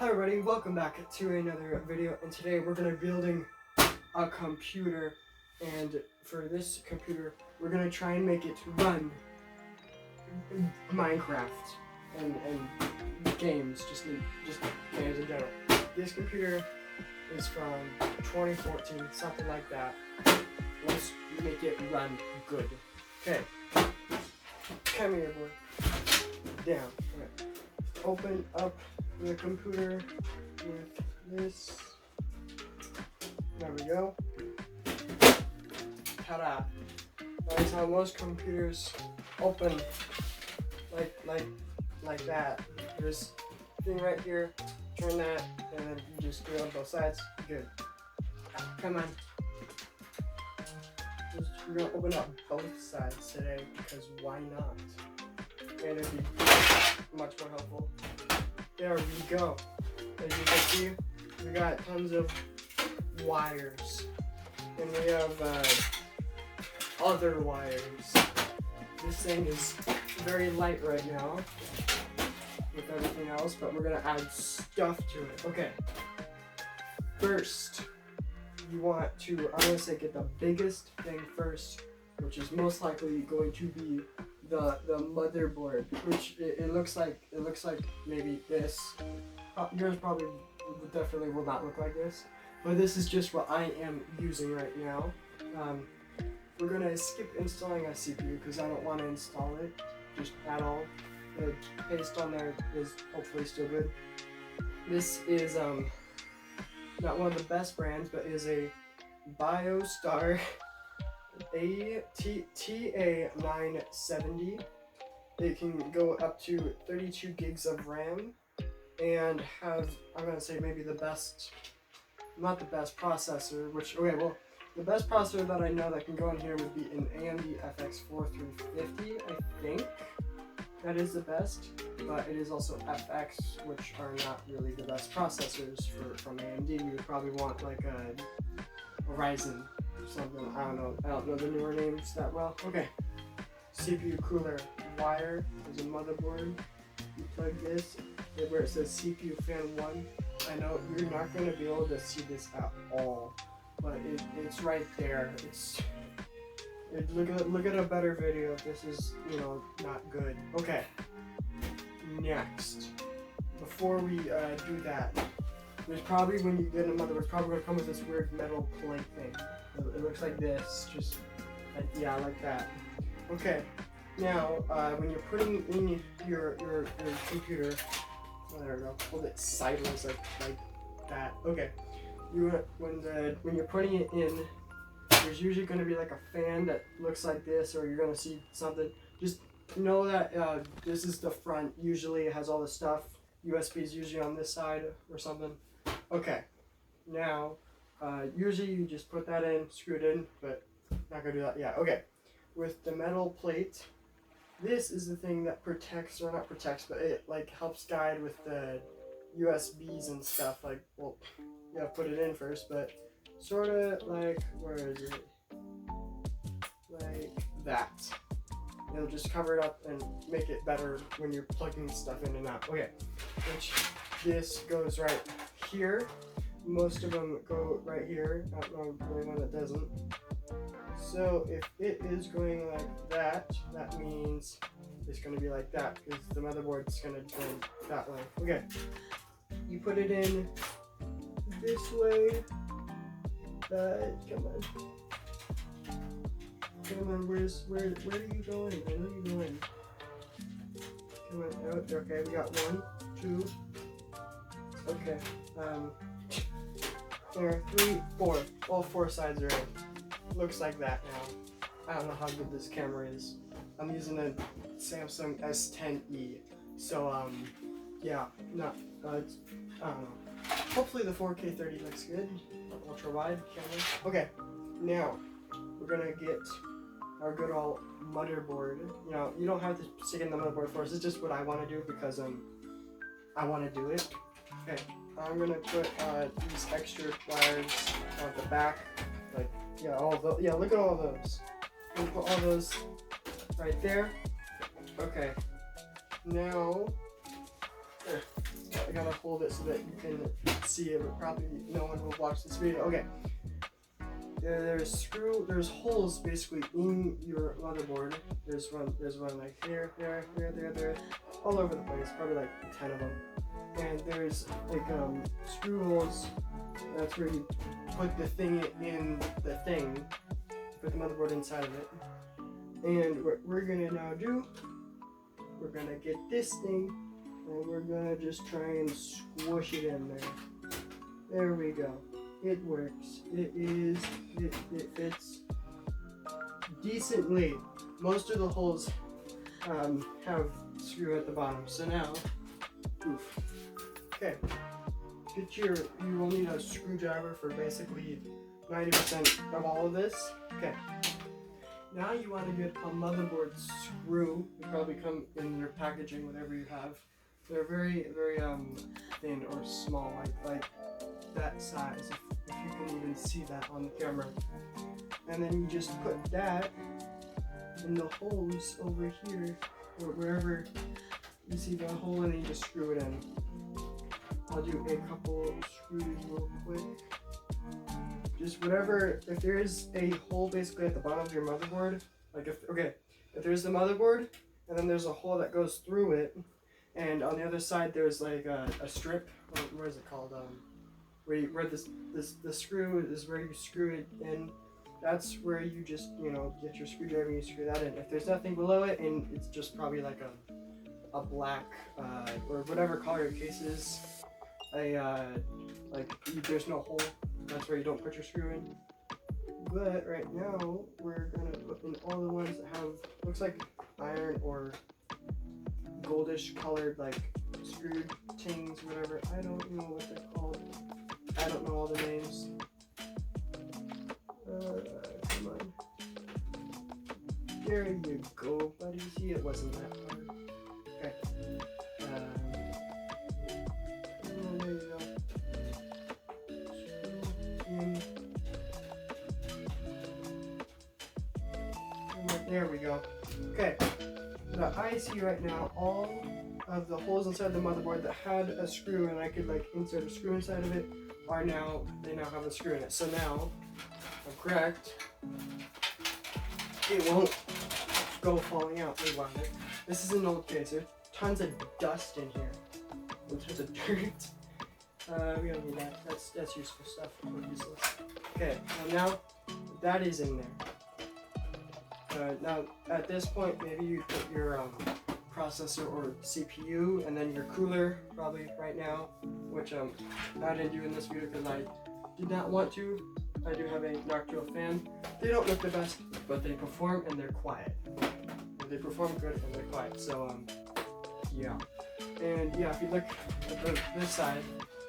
Hi everybody, welcome back to another video, and today we're going to be building a computer, and for this computer we're going to try and make it run Minecraft and games, just games in general. This computer is from 2014, something like that. Let's make it run good. Okay, come here boy, down. Okay. Open up the computer with this. There we go. Ta-da! That's how most computers open, like that. This thing right here, turn that, and then you just do it on both sides. Good. Come on. We're gonna open up both sides today because why not? And it'd be much more helpful. There we go. As you can see, we got tons of wires. And we have other wires. This thing is very light right now with everything else, but we're gonna add stuff to it. Okay. First, you want to, I'm gonna say get the biggest thing first, which is most likely going to be the motherboard, which it looks like maybe this. Yours probably definitely will not look like this, but this is just what I am using right now. We're gonna skip installing a CPU because I don't want to install it just at all. The paste on there is hopefully still good. This is not one of the best brands, but is a BioStar TA970. It can go up to 32 gigs of RAM and have, I'm gonna say maybe the best, not the best processor, which, okay, well, the best processor that I know that can go in here would be an AMD FX4350, I think. That is the best, but it is also FX, which are not really the best processors from AMD. You would probably want like a Ryzen or something. I don't know the newer names that well. Okay. CPU cooler wire is a motherboard. You plug this where it says CPU fan 1. I know you're not going to be able to see this at all, but it's right there. Look at a better video if this is, not good. Okay. Next, before we do that, there's probably, when you get a motherboard, it's probably going to come with this weird metal plate thing. It looks like this, just like that. Okay. Now, when you're putting in your computer, oh, there we go. Hold it sideways like that. Okay. When you're putting it in, there's usually going to be like a fan that looks like this, or you're going to see something. Just know that this is the front. Usually it has all the stuff. USB is usually on this side or something. Okay. Now, usually you just put that in, screw it in, but not going to do that. Yeah, okay. With the metal plate, this is the thing that protects, or not protects, but it like helps guide with the USBs and stuff. Like, well, you gotta put it in first, but sort of like, where is it? Like that. It'll just cover it up and make it better when you're plugging stuff in and out. Okay, which this goes right here. Most of them go right here. I don't know the only one that doesn't. So if it is going like that, that means it's going to be like that because the motherboard is going to go that way. Okay, you put it in this way. Come on, where are you going? Where are you going? Come on, oh, okay, we got 1, 2. Okay, there, 3, 4. All 4 sides are in. Looks like that now. I don't know how good this camera is. I'm using a Samsung S10e. So, yeah, no, it's, I don't know. Hopefully the 4K 30 looks good. Ultra wide camera. Okay, now we're gonna get our good old motherboard. You don't have to stick in the motherboard first. It's just what I want to do because I want to do it. Okay, I'm gonna put these extra wires on the back. Like, yeah, look at all those. We'll put all those right there. Okay. Now, gotta hold it so that you can see it, but probably no one will watch this video. Okay. There's holes basically in your motherboard. There's one like here, there, all over the place, probably like 10 of them. And there's like screw holes. That's where you put the thing in the thing. Put the motherboard inside of it. And what we're gonna now do, we're gonna get this thing, and we're gonna just try and squish it in there. There we go. It works. It fits decently. Most of the holes have screw at the bottom. So now, oof. Okay. You will need a screwdriver for basically 90% of all of this. Okay. Now you want to get a motherboard screw. They probably come in your packaging, whatever you have. They're very, very thin or small, like that size, if you can even see that on the camera. And then you just put that in the holes over here, or wherever you see the hole, and then you just screw it in. I'll do a couple screws real quick. Just whatever, if there is a hole basically at the bottom of your motherboard, like if there's the motherboard, and then there's a hole that goes through it, and on the other side there's like a strip, what is it called, where the screw is where you screw it in. That's where you just, get your screwdriver and you screw that in. If there's nothing below it, and it's just probably like a black, or whatever color your case is, there's no hole, that's where you don't put your screw in. But right now, we're gonna put in all the ones that have, looks like iron or goldish colored, like screw tings, whatever. I don't know what they're called. I don't know all the names. Come on. There you go, buddy. See, it wasn't that hard. Okay. There you go. There we go. Okay. Now I see right now all of the holes inside the motherboard that had a screw and I could like insert a screw inside of it they now have a screw in it. So now, I'm correct, it won't go falling out. This is an old case. There's tons of dust in here. And tons of dirt. We don't need that. That's useful stuff. Useless. Okay, now that is in there. Now at this point, maybe you put your processor or CPU, and then your cooler, probably right now, which I didn't do in this video because I did not want to. I do have a nocturnal fan. They don't look the best, but they perform and they're quiet. They perform good and they're quiet. So yeah. And yeah, if you look at this side,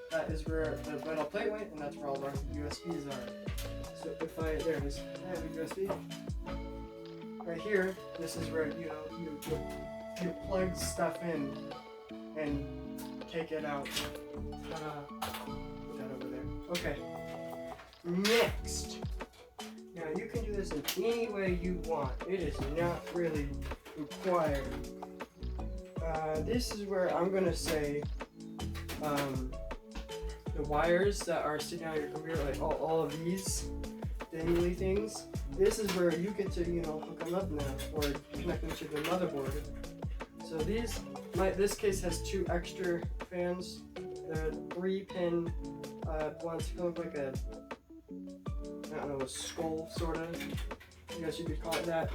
that is where the metal plate went, and that's where all of our USBs are. So if there it is. I have a USB. Right here, this is where you plug stuff in and take it out. Put that over there. Okay. Next. Now you can do this in any way you want. It is not really required. This is where I'm gonna say the wires that are sticking out of your computer, like all of these dangly things. This is where you get to, hook them up now, or connect them to the motherboard. So this case has 2 extra fans. They're 3-pin ones, kind of like a skull, sort of. I guess you could call it that.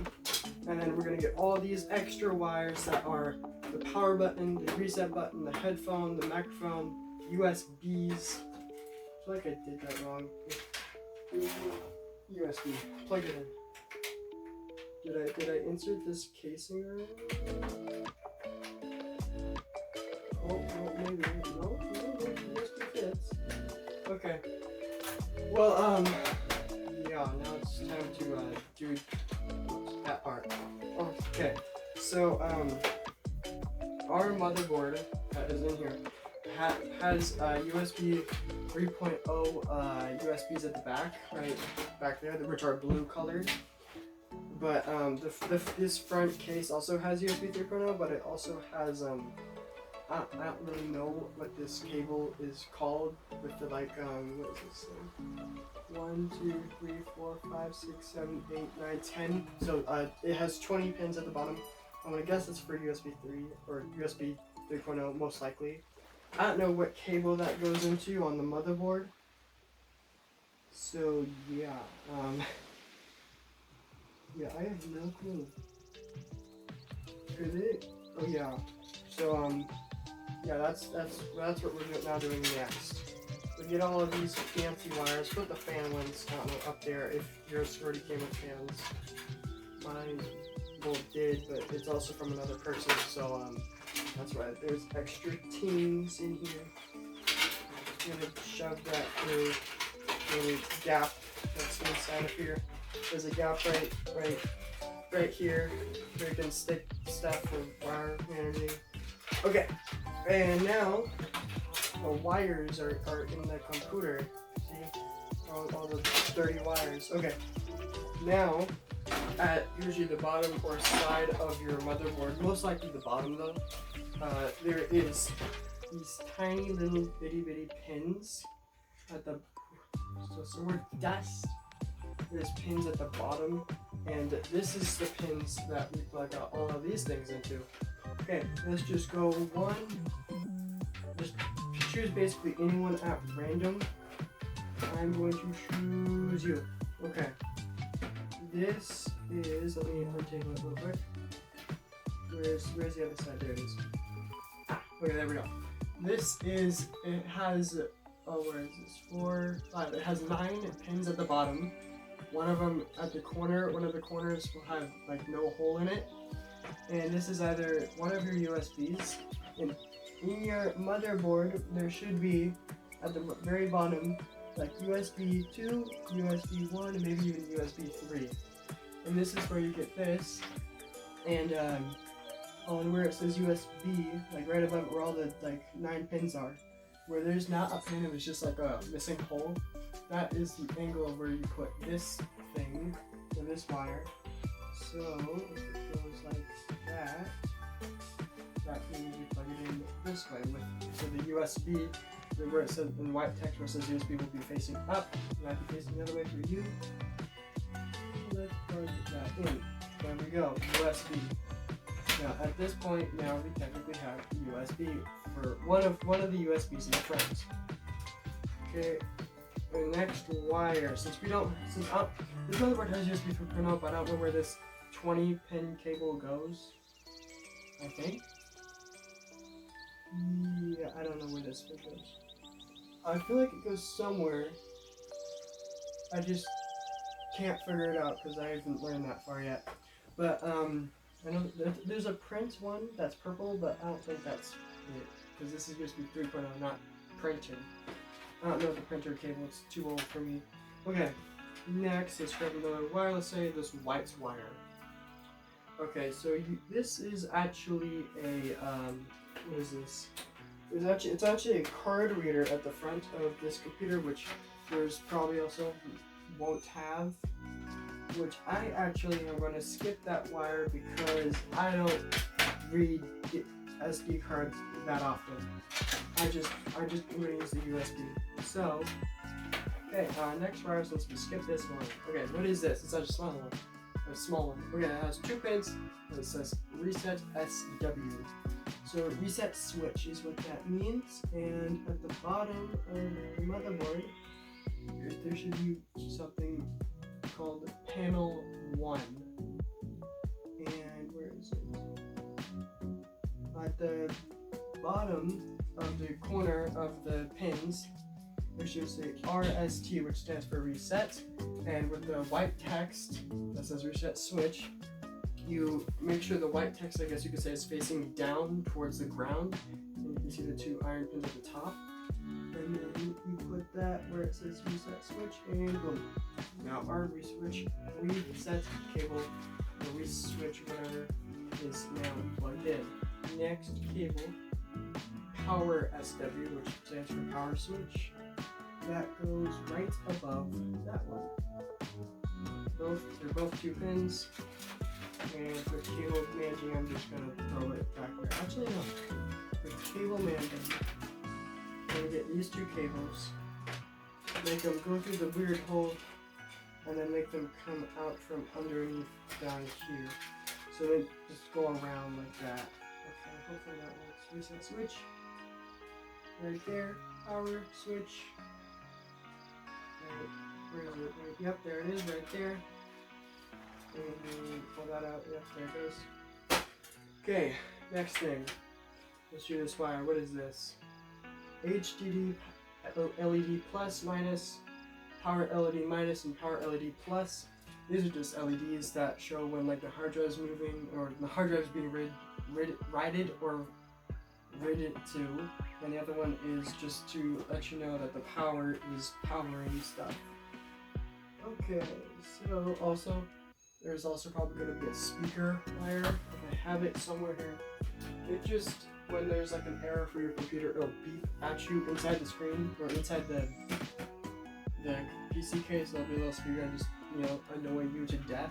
And then we're gonna get all these extra wires that are the power button, the reset button, the headphone, the microphone, USBs. I feel like I did that wrong. USB. Plug it in. Did I insert this casing already? Oh, maybe. No, USB fits. Okay. Well, yeah, now it's time to do that part. Okay. So, our motherboard that is in here has USB 3.0 USBs at the back, right back there, which are blue colored. But this front case also has USB 3.0, but it also has I don't really know what this cable is called with the like what is this thing? 1, 2, 3, 4, 5, 6, 7, 8, 9, 10. So it has 20 pins at the bottom. I'm gonna guess it's for USB 3 or USB 3.0 most likely. I don't know what cable that goes into on the motherboard. So yeah, yeah, I have no clue. Is it? Oh yeah. So yeah, that's what we're now doing next. We get all of these fancy wires. Put the fan ones up there if yours already came with fans. Mine both did, but it's also from another person. So that's why there's extra tings in here. I'm gonna shove that through the gap that's inside of here. There's a gap right here where you can stick stuff with wire and everything. Okay, and now the wires are in the computer. See? All the dirty wires. Okay, now at usually the bottom or side of your motherboard, most likely the bottom though, there is these tiny little bitty pins at the so we're dust. There's pins at the bottom, and this is the pins that we plug out all of these things into. Okay, let's just go one. Just choose basically anyone at random. I'm going to choose you. Okay. This is, let me untake it real quick. Where's the other side? There it is. Okay, there we go. This is, it has, where is this? 4, 5. It has 9 pins at the bottom. One of them at the corner, one of the corners will have like no hole in it. And this is either one of your USBs. And in your motherboard, there should be at the very bottom like USB 2, USB 1, and maybe even USB 3. And this is where you get this. And on where it says USB, like right above where all the like 9 pins are, where there's not a pin, it was just like a missing hole. That is the angle of where you put this thing and this wire. So if it goes like that, that means you plug it in this way. So the USB, where it says in white text where it says USB will be facing up, and I'll be facing the other way for you. Let's plug that in. There we go, USB. Now at this point, now we technically have USB for one of the USBs in the front. Okay. The next wire, this motherboard has USB 3.0, but I don't know where this 20 pin cable goes. I think. Yeah, I don't know where this bit goes. I feel like it goes somewhere. I just can't figure it out because I haven't learned that far yet. But I know there's a print one that's purple, but I don't think that's it because this is USB 3.0, not printing. I don't know the printer cable, it's too old for me. Okay, next let's grab another wire. Let's say this white wire. Okay, so this is actually a, what is this? It's actually a card reader at the front of this computer, which yours probably also won't have. Which I actually am going to skip that wire because I don't read SD cards that often. I just going to use the USB. So, okay, next wire, since we skip this one. Okay, what is this? It's such a small one. A small one. Okay, it has 2 pins. It says reset SW. So reset switch is what that means. And at the bottom of the motherboard, there should be something called panel 1. And where is it? At the bottom of the corner of the pins, there should say RST, which stands for reset, and with the white text that says reset switch, you make sure the white text, I guess you could say, is facing down towards the ground, and you can see the 2 iron pins at the top, and then you put that where it says reset switch, and boom. Now our reset cable, or switch, whatever, is now plugged in. Next cable, power SW, which stands for power switch. That goes right above that one. They're both 2 pins. And for cable managing, I'm just gonna throw it back there. Actually, no. for cable management, I'm gonna get these two cables, make them go through the weird hole, and then make them come out from underneath down here. So they just go around like that. Okay, hopefully that works. Reset switch. Right there. Power switch. Right, where is it? Right, yep, there it is, right there. And pull that out. Yep, there it goes. Okay, next thing. Let's do this wire. What is this? HDD LED plus minus, power LED minus, and power LED plus. These are just LEDs that show when like the hard drive is moving or the hard drive is being righted or rid to, and the other one is just to let you know that the power is powering stuff. Okay, so also there's also probably going to be a speaker wire. If I have it somewhere here, it just, when there's like an error for your computer, it'll beep at you inside the screen or inside the PC case. There'll be a little speaker and just, you know, annoy you to death.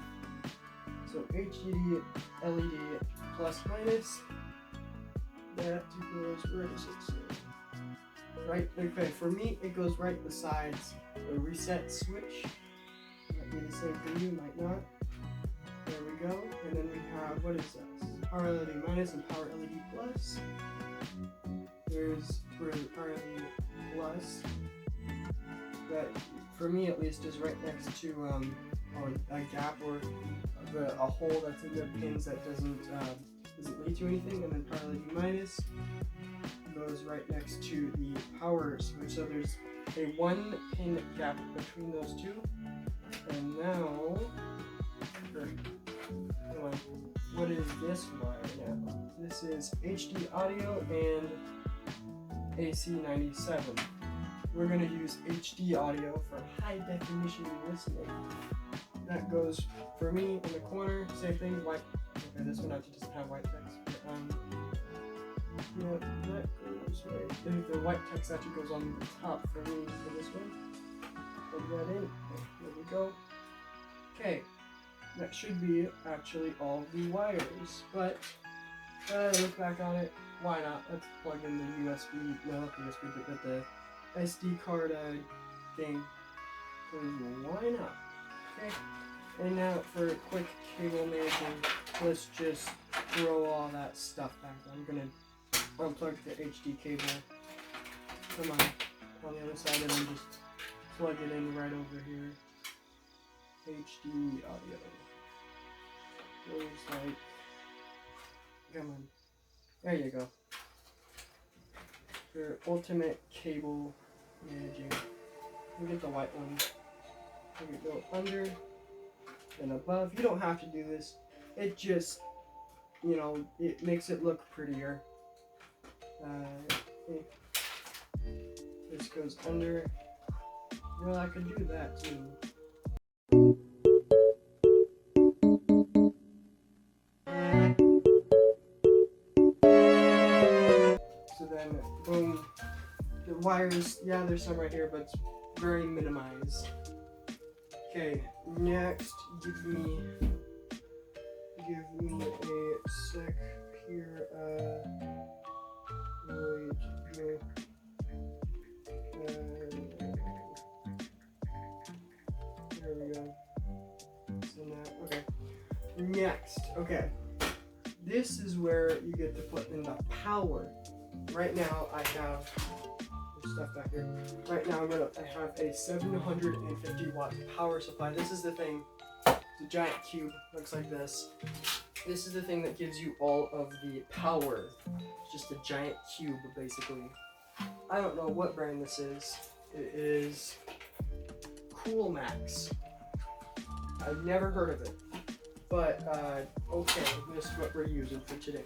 So HDD LED plus minus. That goes, where is it? Right, okay, for me it goes right besides the reset switch. Might be the same for you, might not. There we go. And then we have, what is this? Power LED minus and power LED plus. There's power LED plus. That, for me at least, is right next to a gap or a hole that's in the pins that doesn't lead to anything. And then power LED minus goes right next to the power switch. So there's a 1 pin gap between those two. And now, what is this wire now? This is HD audio and AC97. We're going to use HD audio for high definition listening. That goes for me in the corner, same thing, white. Okay, this one actually doesn't have white text, but yeah, that goes right. The white text actually goes on the top for me for this one. Plug that in. There we go. Okay, that should be actually all the wires, but look back on it. Why not? Let's plug in the USB, no, not the USB, but the SD card thing. Because why not? Okay. And now for a quick cable managing, let's just throw all that stuff back. I'm gonna unplug the HD cable. Come on the other side, and then just plug it in right over here. HD audio. Goes like, come on. There you go. For ultimate cable managing. You get the white one. You go under and above. You don't have to do this. It just, you know, it makes it look prettier. This goes under. Well, I could do that too. So then, boom. The wires, yeah, there's some right here, but it's very minimized. Okay, next, give me a sec here. There we go. So now, okay. Next, okay. This is where you get to put in the power. Right now, I have stuff back here. Right now, I have a 750 watt power supply. This is the thing. It's a giant cube. Looks like this. This is the thing that gives you all of the power. It's just a giant cube, basically. I don't know what brand this is. It is Coolmax. I've never heard of it. But, okay, this is what we're using for today.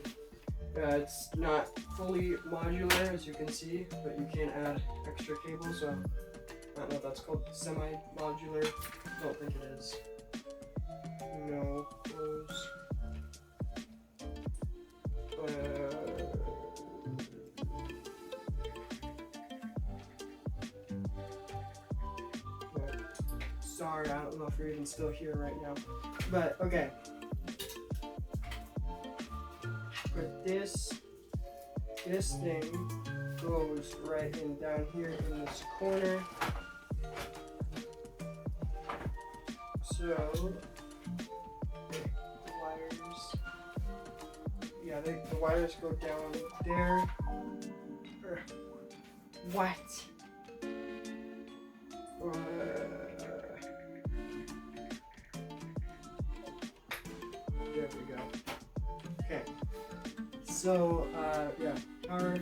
It's not fully modular, as you can see, but you can add extra cables, so I don't know if that's called semi-modular. I don't think it is. No, close. Sorry, I don't know if you're even still here right now. But, okay. Put this this thing goes right in down here in this corner. So the wires, yeah, the wires go down there. What? There we go. Okay. So yeah, power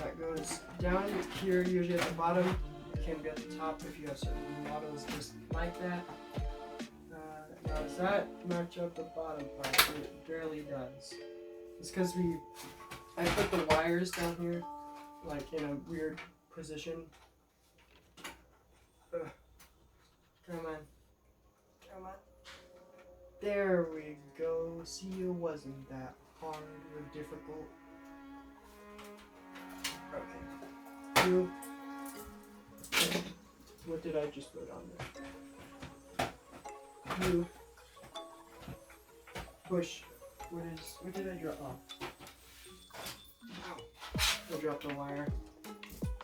that goes down here, usually at the bottom. It can be at the top if you have certain models just like that. Now does that match up the bottom part? It barely does. It's because I put the wires down here, like in a weird position. Come on. Come on. There we go. See, it wasn't that hard or difficult. Okay. What did I just put on there? You push. What did I drop off? Ow. I dropped the wire.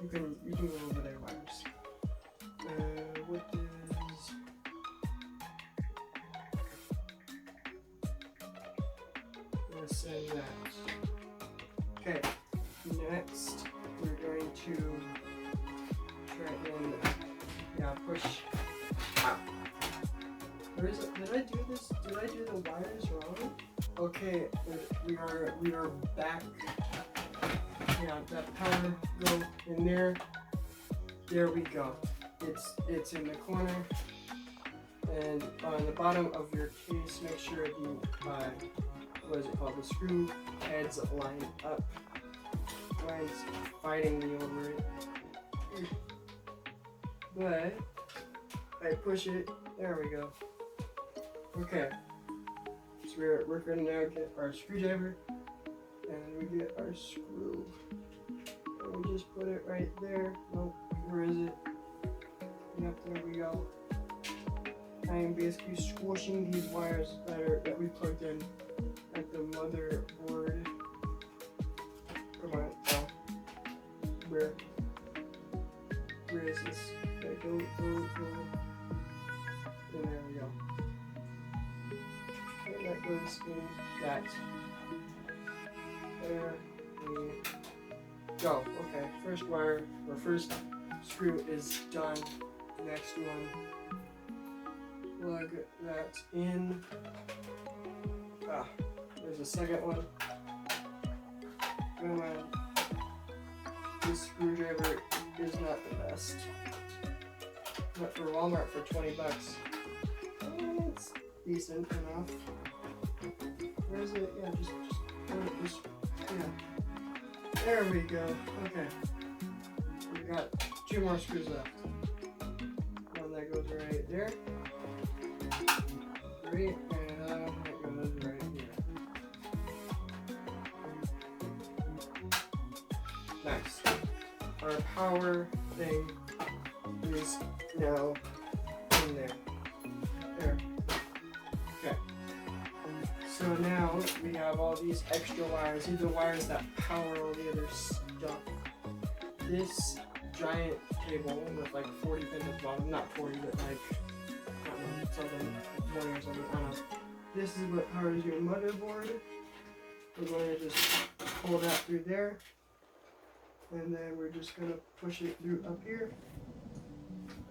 You can go over there, wires. What is... Let's say that. Okay, next we're going to try and push out. Did I do this? Did I do the wires wrong? Okay, we are back. Yeah, that power go in there. There we go. It's in the corner, and on the bottom of your case, make sure the what is it called? The screw heads line up. Mine's fighting me over it, but I push it. There we go. Okay, so we're gonna now get our screwdriver, and we get our screw. And we just put it right there. Nope, where is it? Yep, there we go. I am basically squishing these wires that we plugged in at the motherboard. Come on, oh. Where is this? Okay, go. And there we go. Okay, that goes in that. There we go. Okay, first wire, or first screw is done. Next one, plug that in. There's a second one. Come on. This screwdriver is not the best. But for Walmart for 20 bucks. It's decent enough. Where is it? Yeah, just yeah. There we go. Okay. We got 2 more screws left. One that goes right there. Great, and another one that goes right here. Nice. Our power thing is now in there. There. Okay. So now we have all these extra wires. These are the wires that power all the other stuff. This giant cable with like 40 pins at the bottom, not 40, but like, I don't know, something, 20 or something, I don't know. This is what powers your motherboard. We're going to just pull that through there, and then we're just going to push it through up here,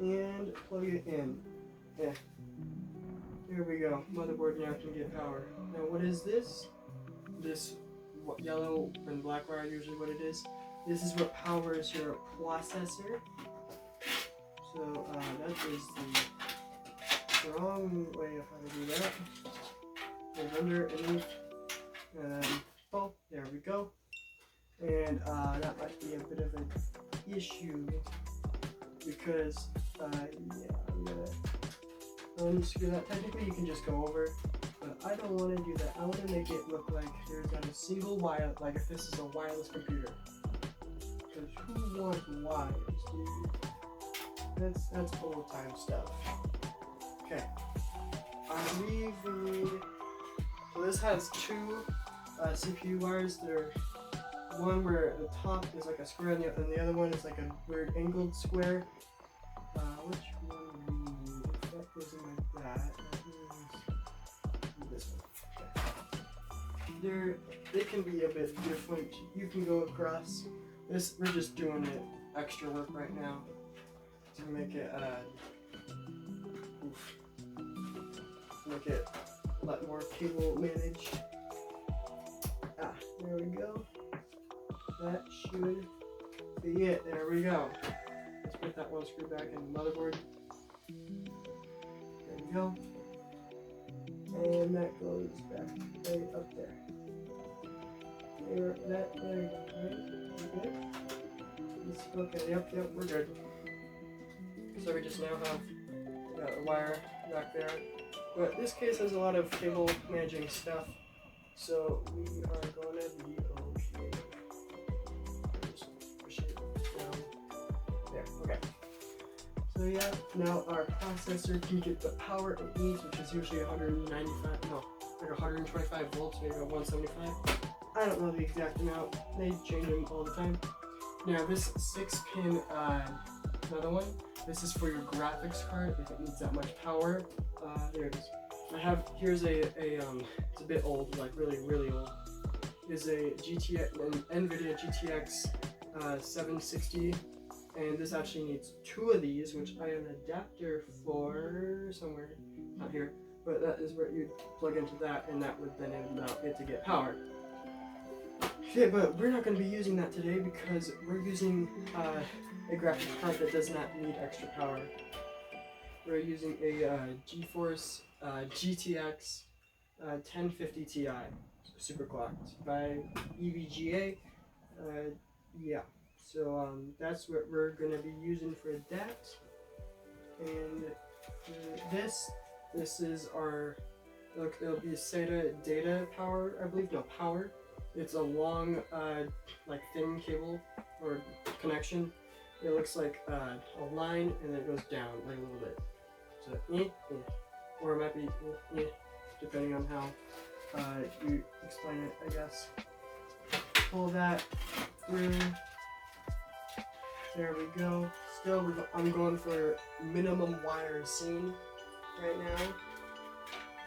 and plug it in. Yeah. There we go. Motherboard now can get power. Now what is this? This yellow and black wire, usually what it is. This is what powers your processor. So that is the wrong way of how to do that. There's underneath, and then oh, there we go. And that might be a bit of an issue because yeah, I'm gonna unscrew that. Technically, you can just go over, but I don't want to do that. I want to make it look like there's not a single wire, like if this is a wireless computer. Because who wants wires, dude? That's old time stuff. Okay. I believe we need. So this has 2 CPU wires. They're one where the top is like a square and the other one is like a weird angled square. Which one do we need? If that goes in like that means this one. Okay. They can be a bit different. You can go across. This, we're just doing it extra work right now to make it make it a lot more cable managed. There we go. That should be it. There we go. Let's put that one screw back in the motherboard. There we go. And that goes back right up there. There you go, right? Good? Okay, yep, we're good. So we just now have a wire back there. But this case has a lot of cable managing stuff, so we are gonna be okay. Just push it down. There, okay. So yeah, now our processor can get the power it needs, which is usually 125 volts, maybe 175. I don't know the exact amount. They change them all the time. Now this 6-pin, another one. This is for your graphics card if it needs that much power. There it is. Here's it's a bit old, like really old. Is a NVIDIA GTX 760, and this actually needs 2 of these, which I have an adapter for somewhere, not here, but that is where you plug into that, and that would then allow it to get power. Okay, but we're not going to be using that today because we're using a graphics card that does not need extra power. We're using a GeForce GTX 1050 Ti, super clocked by EVGA. Yeah, so that's what we're going to be using for that. And this is our, it'll be SATA data power, I believe, no, power. It's a long, like thin cable or connection. It looks like a line and then it goes down like a little bit. So, or it might be, depending on how you explain it, I guess. Pull that through. There we go. Still, I'm going for minimum wire scene right now.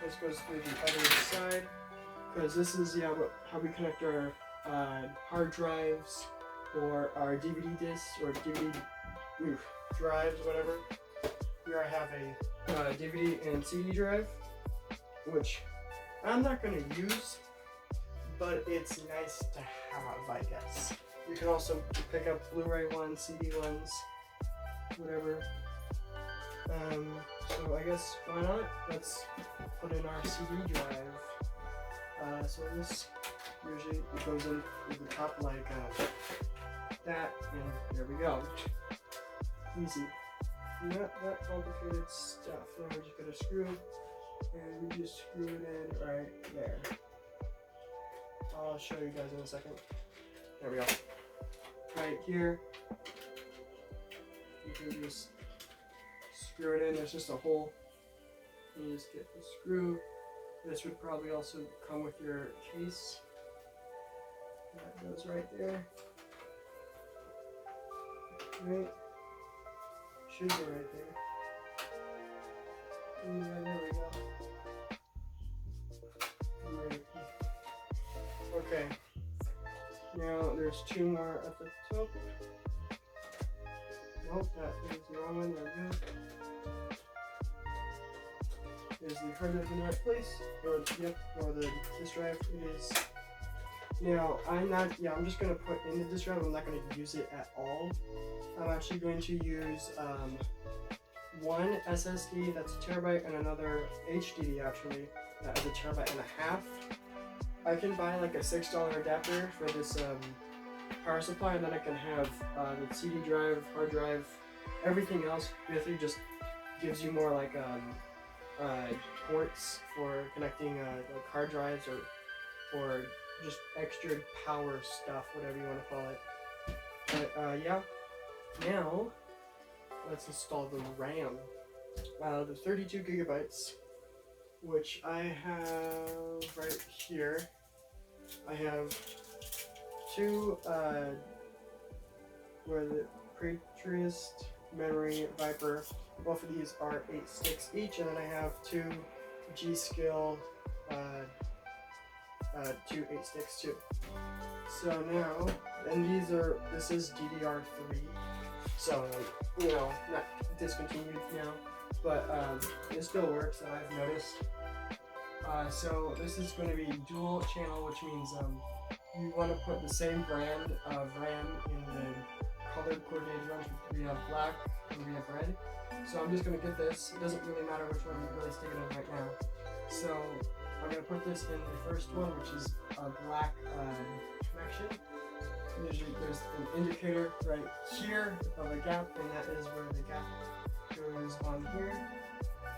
This goes through the other side. Because this is how we connect our hard drives or our DVD discs or DVD drives, whatever. Here I have a DVD and CD drive, which I'm not going to use, but it's nice to have, I guess. You can also pick up Blu-ray ones, CD ones, whatever. So I guess why not? Let's put in our CD drive. So this usually it goes in with the top like that, and there we go. Easy. Not that complicated stuff. Now we just got a screw, and we just screw it in right there. I'll show you guys in a second. There we go. Right here, you can just screw it in. There's just a hole. You just get the screw. This would probably also come with your case. That goes right there. Right. Should go right there. Yeah, there we go. Right. Okay. Now there's 2 more at the top. Nope, that is the wrong one. There we go. Is the hard drive in the right place? Or the disk drive it is. Now I'm just gonna put in the disk drive. I'm not gonna use it at all. I'm actually going to use one SSD that's a terabyte and another HDD actually that is a terabyte and a half. I can buy like a $6 adapter for this power supply, and then I can have the CD drive, hard drive, everything else basically just gives you more like ports for connecting like hard drives or just extra power stuff, whatever you want to call it. But yeah, now let's install the RAM. The 32 gigabytes, which I have right here. I have two where the Patriot Memory Viper. Both of these are 8 sticks each, and then I have two G-Skill, two 8 sticks too. So now, and this is DDR3, so you know, not discontinued now, but it still works, and I've noticed. So this is going to be dual channel, which means you want to put the same brand of RAM in the color coordinated ones. We have black and we have red. So I'm just going to get this. It doesn't really matter which one I'm really sticking in right now. So I'm going to put this in the first one, which is a black connection. Usually there's an indicator right here of a gap, and that is where the gap goes on here.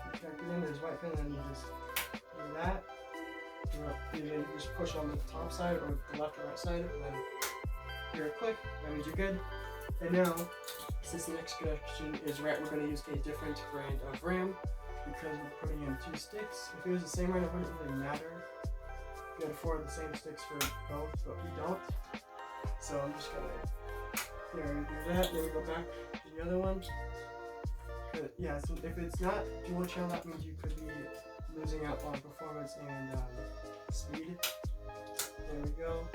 You connect it in, there's white pin, and then you just do that. You just push on the top side or the left or right side, and then hear a click. That means you're good. And now, since the next connection is red, we're going to use a different brand of RAM because we're putting in 2 sticks. If it was the same brand, it wouldn't really matter. We had 4 of the same sticks for both, but we don't. So I'm just going to do that. Then we go back to the other one. Yeah, so if it's not dual channel, that means you could be losing out on performance and speed. There we go.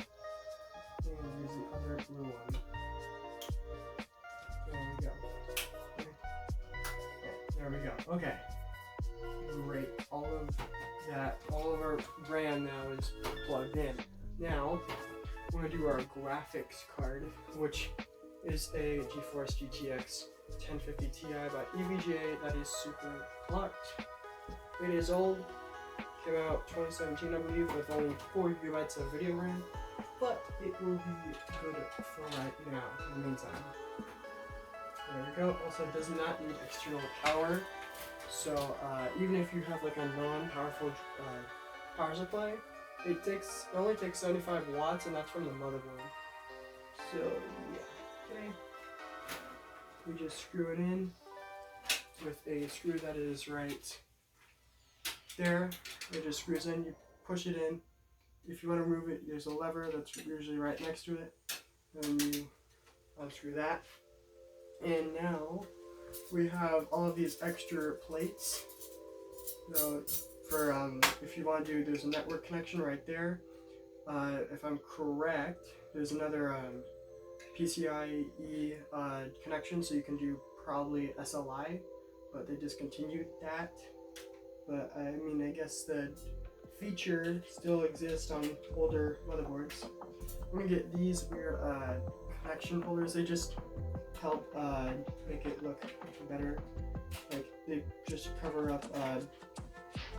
And use the other blue one. There we go. There we go. Okay. Great. All of our RAM now is plugged in. Now we're going to do our graphics card, which is a GeForce GTX 1050 Ti by EVGA that is super clocked. It is old. Came out 2017, I believe, with only 4 GB of video RAM, but it will be good for right now in the meantime. There we go. Also, it does not need external power, so even if you have like a non-powerful power supply, it only takes 75 watts, and that's from the motherboard. So yeah, okay. We just screw it in with a screw that is right there. It just screws in. You push it in. If you want to remove it, there's a lever that's usually right next to it. Then you unscrew that. And now we have all of these extra plates. So for if you want to do, there's a network connection right there. If I'm correct, there's another PCIe connection, so you can do probably SLI, but they discontinued that. But I mean, I guess the feature still exists on older motherboards. I'm gonna get these weird connection holders. They just help make it look better. Like, they just cover up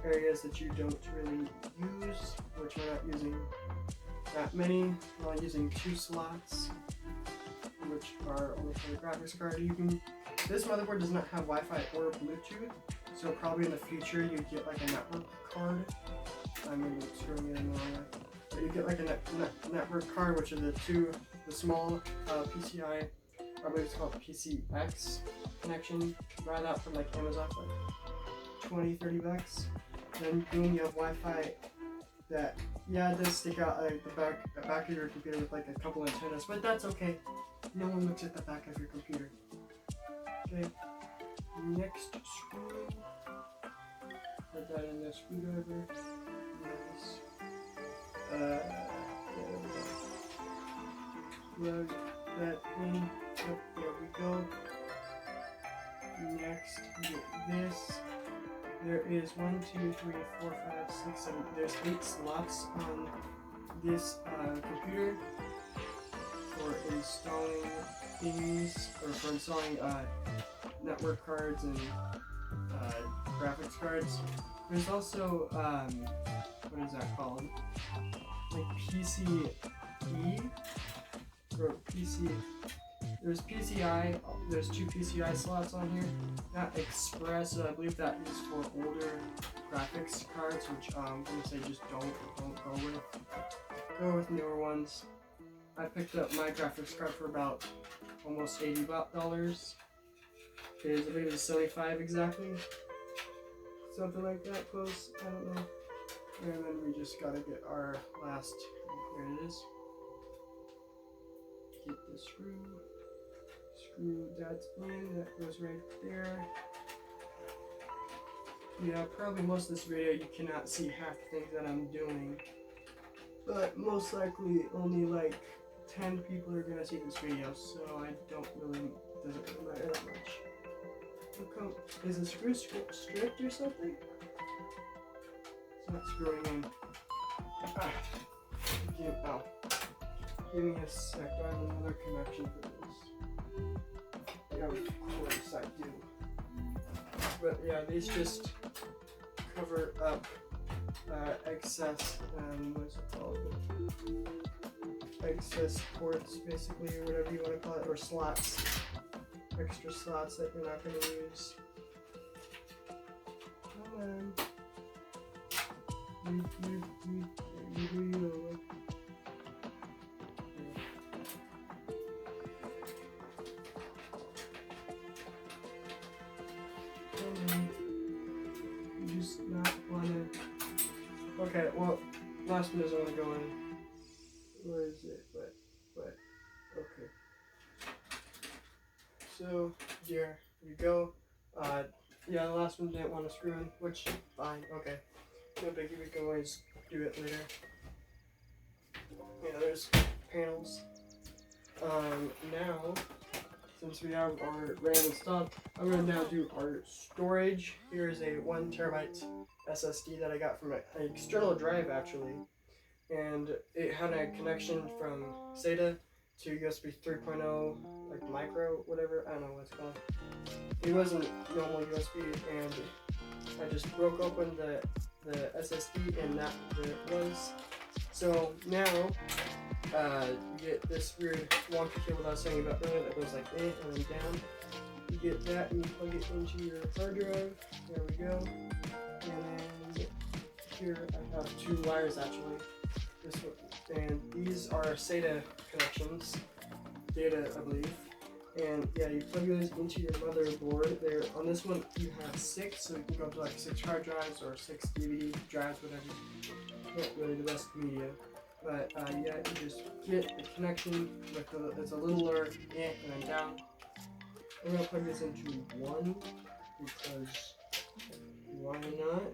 areas that you don't really use, which we're not using that many. We're only using 2 slots, which are only for the graphics card. This motherboard does not have Wi-Fi or Bluetooth, so probably in the future you'd get like a network card. I'm screwing it in the wrong way. But you get like a network card, which are the small PCI, I believe it's called PCX connection. You can buy that from like Amazon for like $20-$30. Then boom, you have Wi-Fi that, yeah, it does stick out like the back of your computer with like a couple antennas, but that's okay. No one looks at the back of your computer. Okay, next screw. Put that in the screwdriver. Nice. There we go. Plug that in. Yep, there we go. Next, get this. There is 1, 2, 3, 4, 5, 6, 7. There's 8 slots on this computer for installing things, or for installing network cards and graphics cards. There's also what is that called? Like PCE or PC. There's PCI. There's 2 PCI slots on here. That Express, I believe that is for older graphics cards, which I'm gonna say just don't go with. Go with newer ones. I picked up my graphics card for about almost $80. I believe it's 75 exactly. Something like that, close, I don't know. And then we just gotta get our last, here it is. get the screw that in, that goes right there. Yeah, probably most of this video you cannot see half the things that I'm doing, but most likely only like 10 people are gonna see this video, so I don't really, doesn't really matter that much. How come, is the screw stripped or something? It's not screwing in. Give me a sec, I have another connection for this. Yeah, of course I do. But yeah, these just cover up excess, what's it called? Excess ports, basically, or whatever you want to call it, or slots. Extra slots that you're not going to use. Come on. You just not want to. Okay, well, last one doesn't want to go in. Where is it? But, okay. So, here we go. Yeah, the last one didn't want to screw in, which, fine, okay. No biggie, we can always do it later. Yeah, there's panels. Now, since we have our RAM installed, I'm going to now do our storage. Here is a 1 terabyte SSD that I got from an external drive, actually. And it had a connection from SATA to USB 3.0, like micro, whatever, I don't know what it's called. It wasn't normal USB, and I just broke open the SSD, and that it was. So now, you get this weird wonky cable that I was saying about earlier that goes like in and then down. You get that and you plug it into your hard drive. There we go. And then here I have 2 wires actually. This one, and these are SATA connections, data I believe. And yeah, you plug those into your motherboard. There on this one you have 6, so you can go up to like 6 hard drives or 6 DVD drives, whatever. Not really the best media. But yeah, you just get the connection with it's a littler in and then down. I'm gonna plug this into 1 because why not?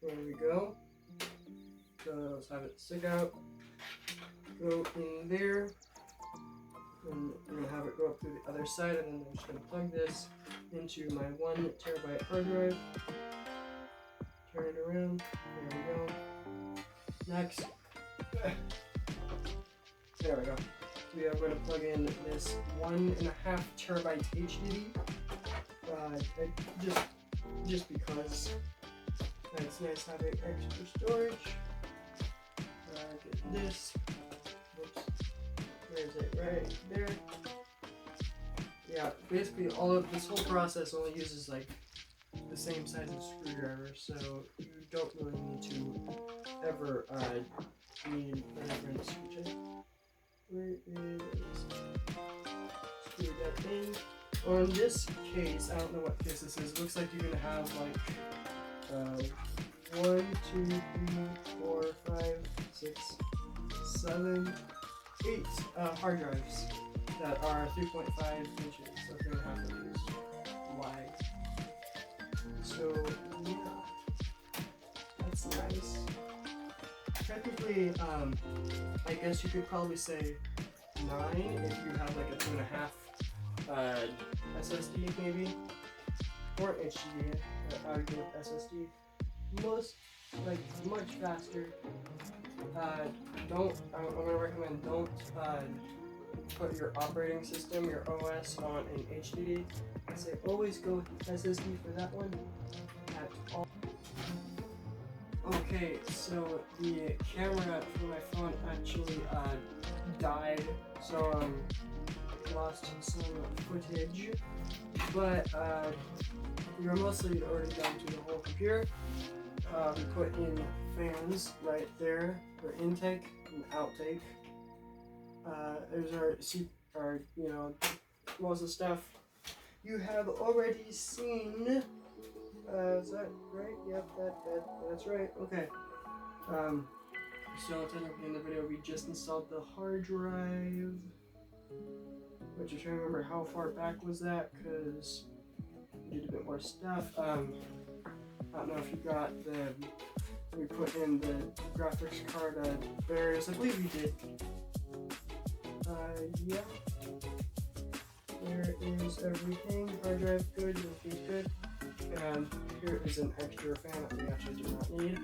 There we go. So let's have it stick out, go in there, and I'm gonna have it go up through the other side, and then I'm just gonna plug this into my 1 terabyte hard drive. Turn it around. There we go. Next. There we go. We are going to plug in this 1.5 terabyte HDD. Just because it's nice having extra storage. Get this. Whoops. Where is it? Right there. Yeah, basically all of this whole process only uses like the same size of screwdriver, so you don't really need to ever need a different screwdriver. Where is screw that in? Well, in this case, I don't know what case this is. It looks like you're gonna have like 1, 2, 3, 4, 5, 6, 7, 8 hard drives that are 3.5 inches, so 3.5 inches wide. So yeah, that's nice. Technically, I guess you could probably say 9 if you have like a 2.5 SSD maybe, or HDD. I would go with SSD. Much faster. I'm gonna recommend don't put your operating system, your OS, on an HDD. I say always go with SSD for that one at all. Okay, so the camera for my phone actually died, so lost some footage, but we were mostly already done to the whole computer. We put in fans right there for intake and outtake. There's our most of the stuff you have already seen. Is that right? Yep, that's right. Okay. So technically in the video we just installed the hard drive, which I'm trying to remember how far back was that because we did a bit more stuff. I don't know if you got we put in the graphics card barriers. I believe we did. Yeah. There is everything. Hard drive good, everything's good. And here is an extra fan that we actually do not need.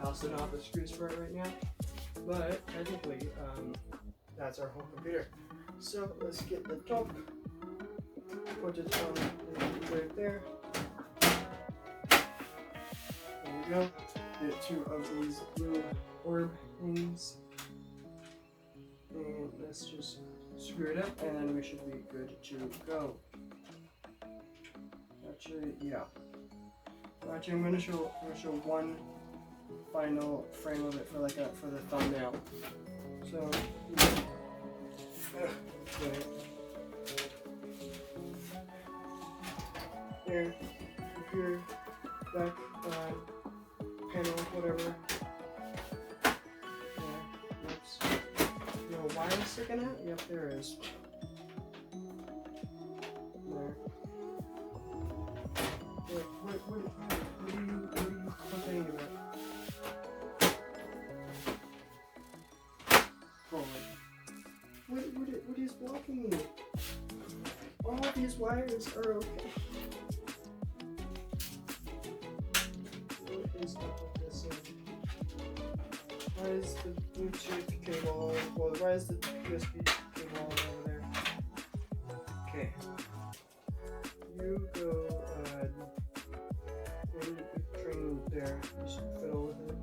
I also don't have the screws for it right now, but technically that's our whole computer. So let's get the top, put it on right there. There we go. Get two of these blue orb things, and let's just screw it up, and then we should be good to go. Actually, yeah. Actually, I'm gonna show one final frame of it for for the thumbnail. So there, computer, back, panel, whatever. Yeah, oops. No wire sticking out? Yep, there is. There. What are you complaining about? What is blocking me? All these wires are okay. What is up with this thing? Why is the Bluetooth cable, why is the USB cable all over there? Okay. You go, train there. You should fiddle with it.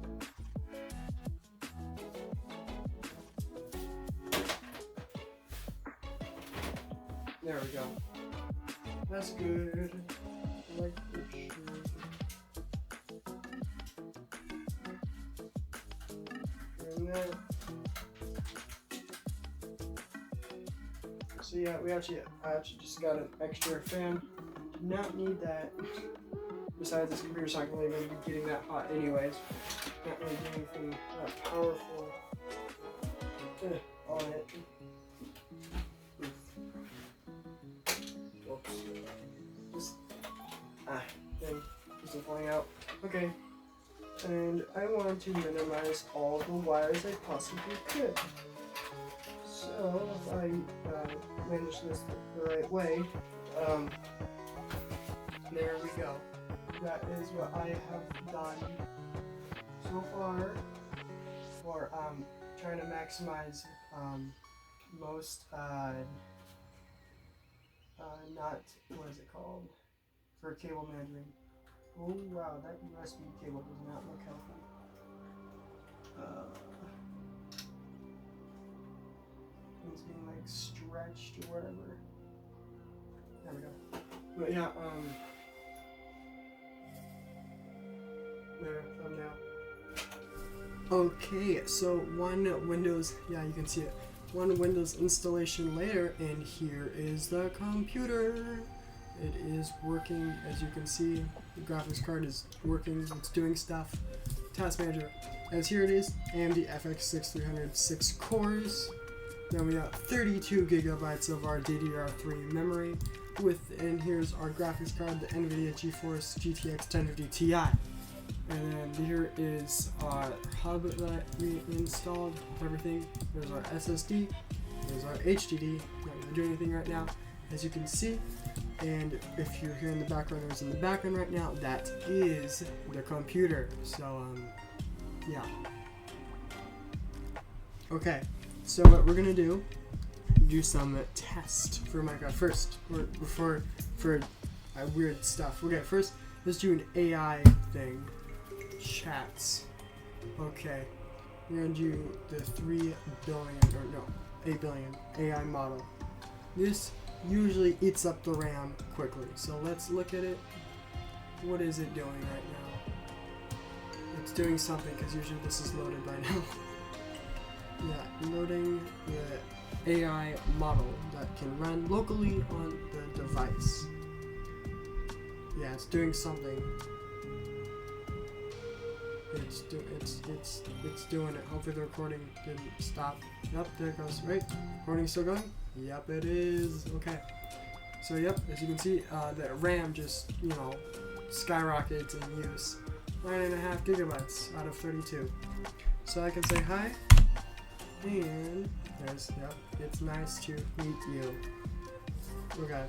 There we go. That's good. I like the shape. And that. So yeah, I actually just got an extra fan. Did not need that. Besides, this computer's not really going to be getting that hot anyways. Not really doing anything that powerful on it. Thing isn't falling out. Okay, and I want to minimize all the wires I possibly could. So if I manage this the right way, there we go. That is what I have done so far for trying to maximize most not what is it called? For cable managing. Oh wow, that USB cable does not look healthy. It's being like stretched or whatever. There we go. But yeah, there, thumbnail. Okay, so one Windows, yeah, you can see it. One Windows installation later, and here is the computer. It is working, as you can see. The graphics card is working, it's doing stuff. Task manager, as here it is, AMD FX 6300 6 cores. Then we got 32 gigabytes of our DDR3 memory. And here's our graphics card, the NVIDIA GeForce GTX 1050 Ti. And then here is our hub that we installed, everything. There's our SSD, there's our HDD. Not going to do anything right now, as you can see. And if you're here in the background, there's in the background right now, that is the computer. So, yeah. Okay, so what we're gonna do some test for Minecraft first, for weird stuff. Okay, first let's do an AI thing. Chats. Okay, we're gonna do the 3 billion, or no, 8 billion AI model. This usually eats up the RAM quickly, so let's look at it. What is it doing right now? It's doing something, because usually this is loaded by now. Yeah, loading the AI model that can run locally on the device. Yeah, it's doing something. It's doing it. Hopefully the recording didn't stop. Yep, there it goes. Right? Recording's still going? Yep, it is. Okay. So yep, as you can see, the RAM just, you know, skyrockets in use. 9.5 gigabytes out of 32. So I can say hi, and there's, yep, it's nice to meet you. Okay,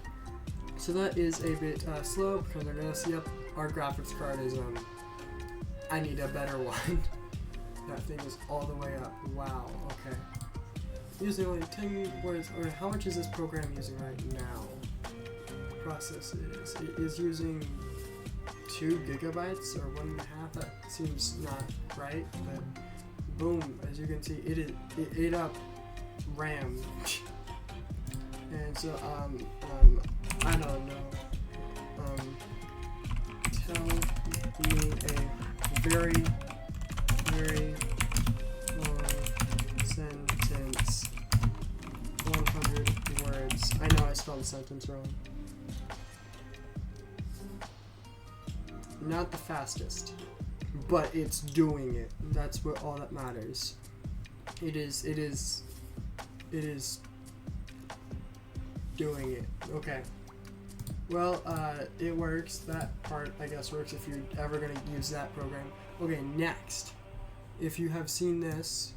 so that is a bit slow because I'm gonna see, yep, our graphics card is, I need a better one. That thing is all the way up. Wow, okay. Using only 10 words, or how much is this program using right now? Process it is using 2 gigabytes or 1.5. That seems not right, but boom, as you can see, it ate up RAM. And so I don't know. Tell me a very, very long sentence. 100 words. I know I spelled the sentence wrong. Not the fastest, but it's doing it. That's what all that matters. It is doing it. Okay. Well, it works. That part, I guess, works if you're ever going to use that program. Okay, next. If you have seen this,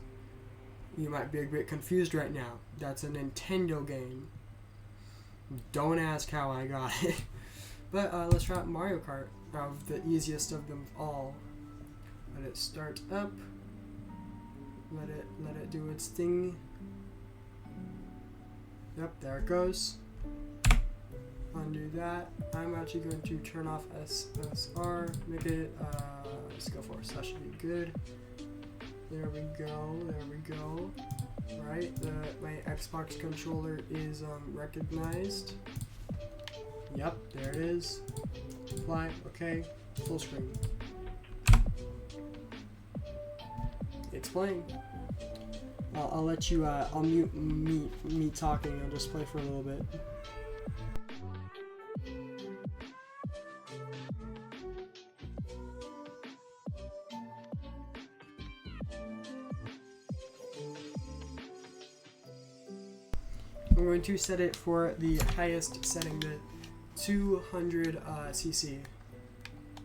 you might be a bit confused right now. That's a Nintendo game. Don't ask how I got it. But let's try out Mario Kart, of the easiest of them all. Let it start up. Let it do its thing. Yep, there it goes. Undo that. I'm actually going to turn off SSR. Make it, let's go for it. So that should be good. There we go. There we go. Right, my Xbox controller is recognized. Yep, there it is. Apply. Okay. Full screen. It's playing. I'll let you. I'll mute me talking. I'll just play for a little bit. I'm going to set it for the highest setting, the 200 cc.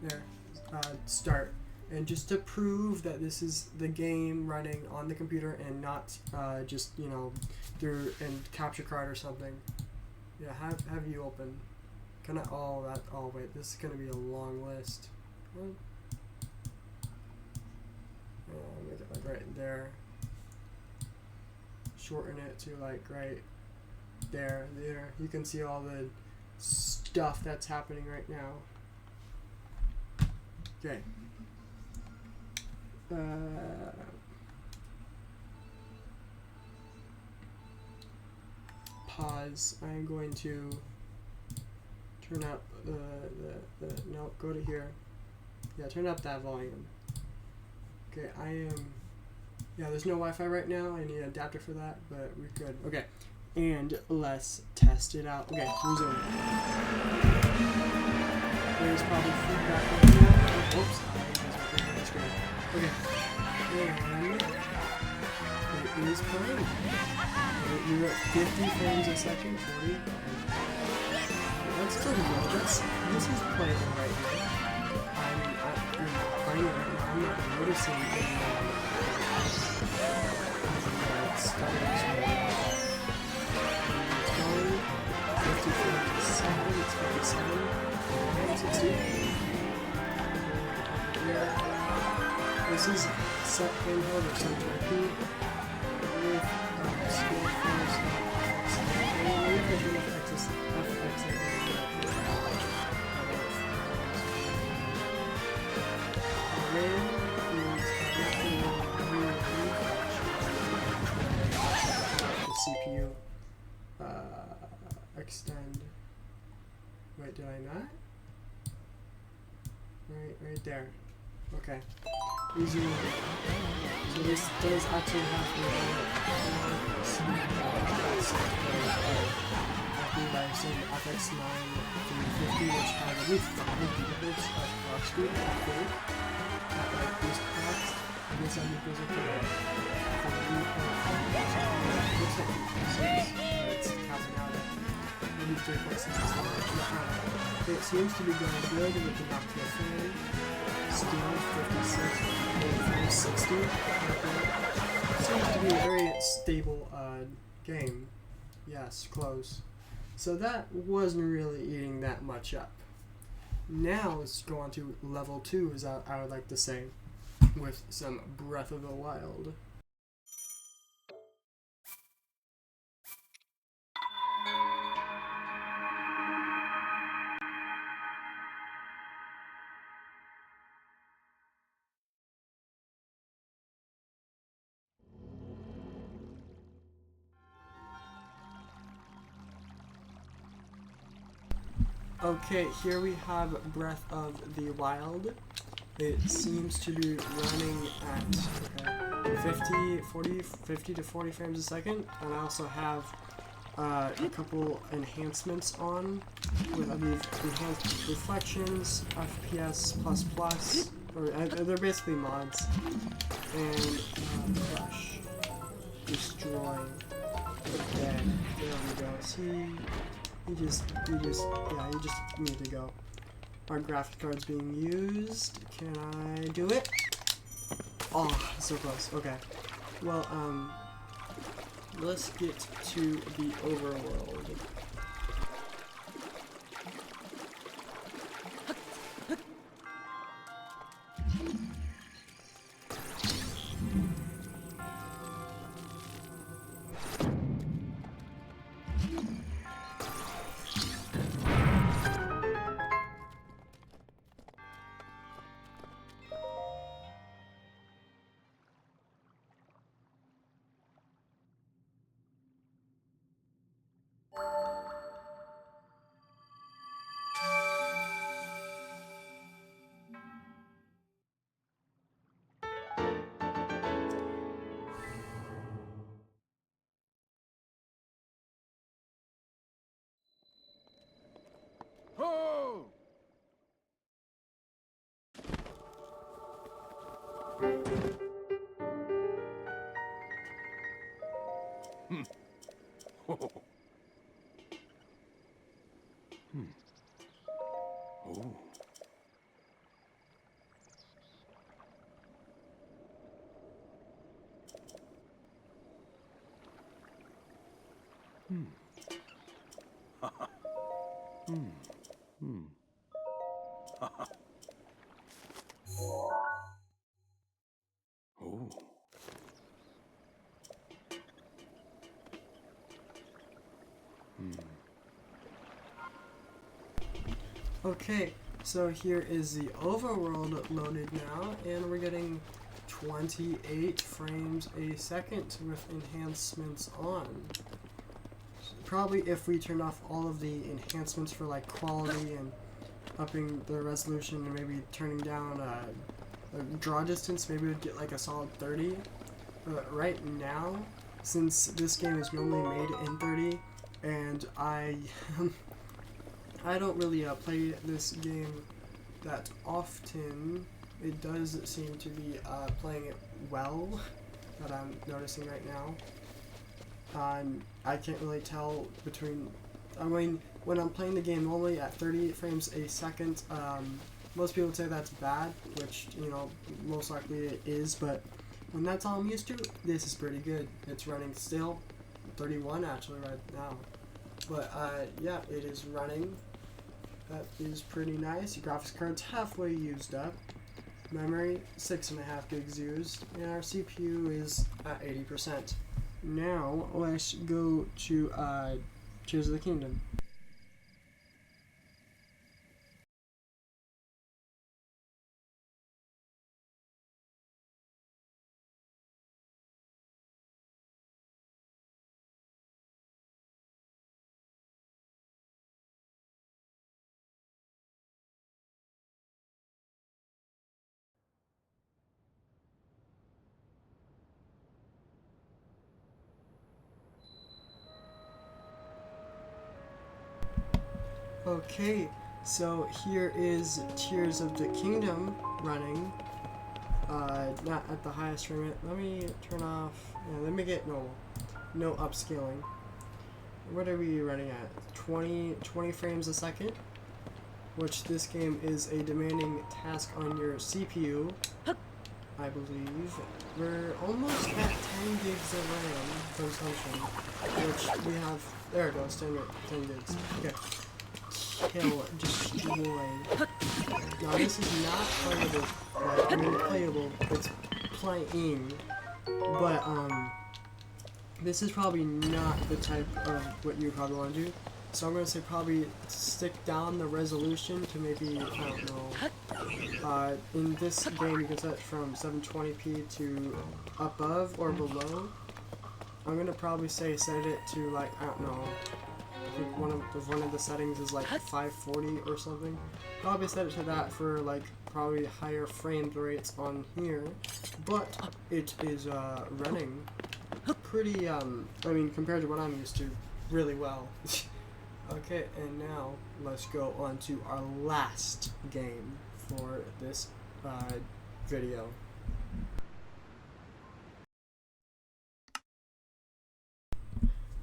There, start. And just to prove that this is the game running on the computer and not just, you know, through and capture card or something. Yeah, have you open. Can I? Oh, that. Oh, wait. This is gonna be a long list. What? Make it like right there. Shorten it to like right there. There. You can see all the stuff that's happening right now. Okay. Pause. I'm going to turn up no, go to here. Yeah, turn up that volume. Okay, yeah, there's no Wi-Fi right now. I need an adapter for that, but we're good. Okay, and let's test it out. Okay, resume. There's probably feedback right now. Whoops. Okay, and it is playing. We're at 50 frames a second, 40. That's still good. This is playing right here. I'm playing it right now. I'm not noticing any stutters right now. It's going 50 frames a second. It's 57. 60. This is set handheld or set repeat with skill force the CPU extend. Wait, did I not? Right there. Okay. Easy. So this does actually have to some FX 9350, which has at least 5 gigahertz of clock speed, I think, at like boost clocks. I guess that goes up to like 3.5 or something. Looks like 3.6, but it's capping out at maybe 3.6 or something. It seems to be going good with the Noctua fan. Still 56, 60. Seems to be a very stable game. Yes, close. So that wasn't really eating that much up. Now let's go on to level 2, as I would like to say, with some Breath of the Wild. Okay, here we have Breath of the Wild. It seems to be running at 50 to 40 frames a second, and I also have a couple enhancements on with, I believe, enhanced reflections, FPS++, or they're basically mods, and crush, destroy, dead. There we go. See. You just need to go. Our graphic card's being used. Can I do it? Oh, so close. Okay. Well, let's get to the overworld. Okay, so here is the overworld loaded now, and we're getting 28 frames a second with enhancements on. Probably if we turn off all of the enhancements for like quality and upping the resolution and maybe turning down draw distance, maybe we'd get like a solid 30. But right now, since this game is normally made in 30, and I don't really play this game that often, it does seem to be playing it well, that I'm noticing right now. I can't really tell between, I mean, when I'm playing the game normally at 38 frames a second, most people would say that's bad, which, you know, most likely it is, but when that's all I'm used to, this is pretty good. It's running still, 31 actually right now. But yeah, it is running. That is pretty nice. Your graphics card's halfway used up. Memory, 6.5 gigs used, and our CPU is at 80%. Now, let's go to Tears of the Kingdom. Okay, so here is Tears of the Kingdom running. Not at the highest frame rate. Let me turn off. Yeah, let me get normal. No upscaling. What are we running at? 20 frames a second? Which this game is a demanding task on your CPU, I believe. We're almost at 10 gigs of RAM consumption, which we have. There it goes, 10 gigs. Okay. Kill, destroy. Now this is not playable. I mean playable. It's playing, but this is probably not the type of what you probably want to do. So I'm gonna say probably stick down the resolution to maybe, I don't know. In this game you can set it from 720p to above or below. I'm gonna probably say set it to like, I don't know. I think one of the settings is like 540 or something. Probably set it to that for like probably higher frame rates on here, but it is running pretty I mean compared to what I'm used to, really well. Okay, and now let's go on to our last game for this video.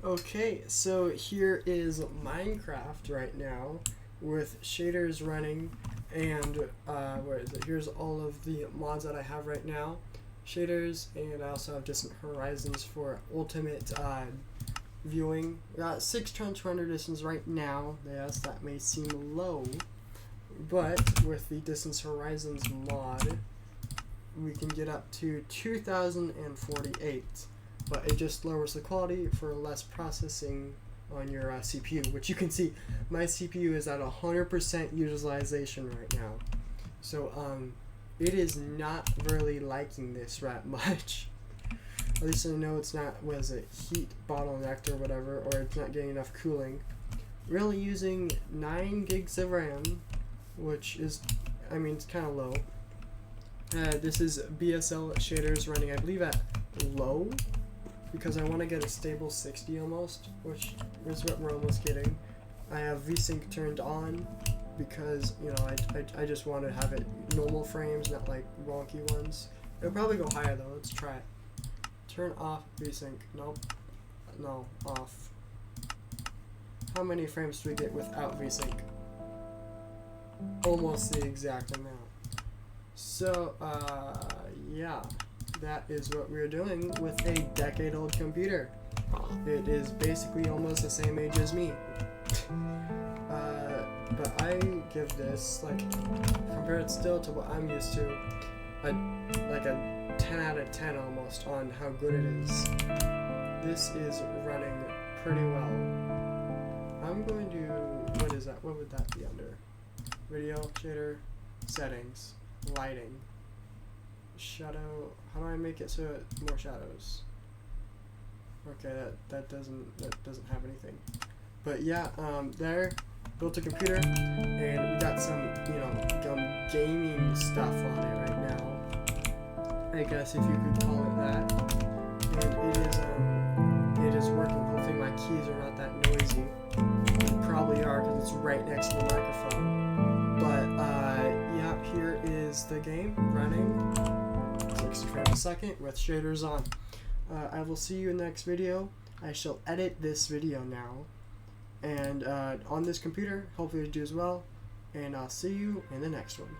Okay, so here is Minecraft right now with shaders running, and where is it? Here's all of the mods that I have right now. Shaders, and I also have Distant Horizons for ultimate viewing. We got 6 turns render distance right now. Yes, that may seem low, but with the Distance Horizons mod, we can get up to 2048. But it just lowers the quality for less processing on your CPU, which you can see my CPU is at 100% utilization right now. So it is not really liking this that much. At least I know it's not, what is it, heat bottlenecked or whatever, or it's not getting enough cooling. Really using 9 gigs of RAM, which is, I mean, it's kind of low. This is BSL shaders running, I believe, at low, because I want to get a stable 60 almost, which is what we're almost getting. I have VSync turned on because, you know, I just want to have it normal frames, not like wonky ones. It'll probably go higher though. Let's try it. Turn off VSync. Nope. No, off. How many frames do we get without VSync? Almost the exact amount. So, yeah. That is what we're doing with a decade-old computer. It is basically almost the same age as me. But I give this, like, compared still to what I'm used to, like a 10 out of 10 almost on how good it is. This is running pretty well. I'm going to, what is that? What would that be under? Video, shader, settings, lighting. Shadow, how do I make it so it's more shadows? Okay, that doesn't have anything. But yeah, there, built a computer, and we got some, you know, gaming stuff on it right now. I guess if you could call it that. And it is working. Hopefully my keys are not that noisy. They probably are because it's right next to the microphone. But yeah, here is the game running. 60 frames a second with shaders on. I will see you in the next video. I shall edit this video now, and on this computer, hopefully it do as well, and I'll see you in the next one.